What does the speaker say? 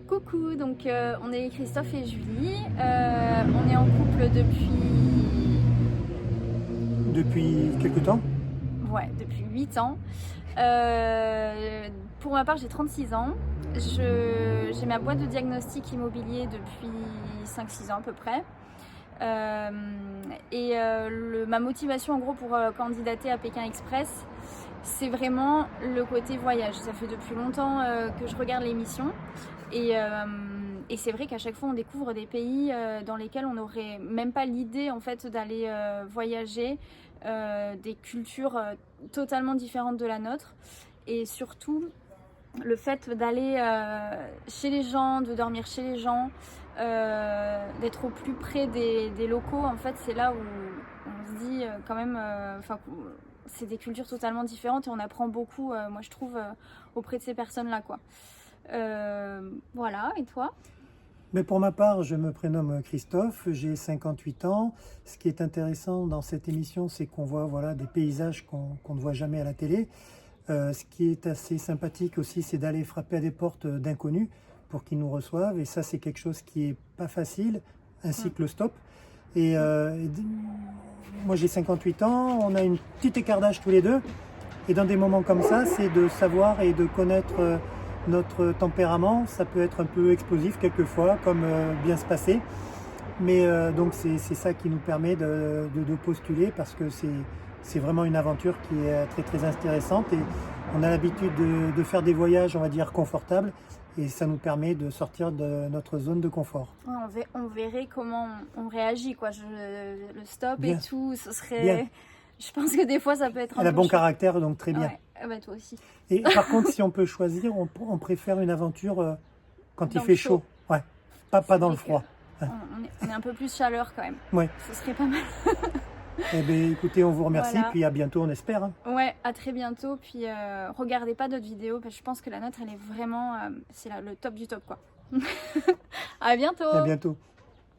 Coucou, donc on est Christophe et Julie, on est en couple Depuis quelque temps? depuis 8 ans. Pour ma part, j'ai 36 ans. J'ai ma boîte de diagnostic immobilier depuis 5-6 ans à peu près. Ma motivation en gros pour candidater à Pékin Express, c'est vraiment le côté voyage. Ça fait depuis longtemps que je regarde l'émission et c'est vrai qu'à chaque fois on découvre des pays dans lesquels on n'aurait même pas l'idée en fait d'aller voyager, des cultures totalement différentes de la nôtre et surtout le fait d'aller chez les gens, de dormir chez les gens, d'être au plus près des locaux, en fait c'est là où on se dit quand même, c'est des cultures totalement différentes et on apprend beaucoup, moi je trouve, auprès de ces personnes-là quoi. Voilà, et toi? Mais pour ma part, je me prénomme Christophe, j'ai 58 ans. Ce qui est intéressant dans cette émission, c'est qu'on voit voilà, des paysages qu'on ne voit jamais à la télé. Ce qui est assez sympathique aussi, c'est d'aller frapper à des portes d'inconnus pour qu'ils nous reçoivent. Et ça, c'est quelque chose qui n'est pas facile, ainsi que le stop. Moi, j'ai 58 ans, on a une petite écart d'âge tous les deux. Et dans des moments comme ça, c'est de savoir et de connaître notre tempérament. Ça peut être un peu explosif quelquefois, comme bien se passer. Mais donc c'est ça qui nous permet de postuler parce que c'est vraiment une aventure qui est très très intéressante et on a l'habitude de faire des voyages, on va dire, confortables et ça nous permet de sortir de notre zone de confort. Ouais, on verrait comment on réagit quoi. Le stop Bien, et tout, ce serait... bien. Je pense que des fois ça peut être un Elle a peu bon chaud. caractère, donc très bien. Ouais, ah bah toi aussi. Et par contre, si on peut choisir, on préfère une aventure quand il Dans le fait chaud. chaud. Ouais, pas C'est dans vrai le froid. que on est un peu plus chaleur quand même. Ouais. Ce serait pas mal. Eh bien, écoutez, on vous remercie, Voilà. puis à bientôt, on espère. Hein. Ouais, à très bientôt. Puis regardez pas d'autres vidéos parce que je pense que la nôtre elle est vraiment, c'est le top du top quoi. À bientôt. À bientôt.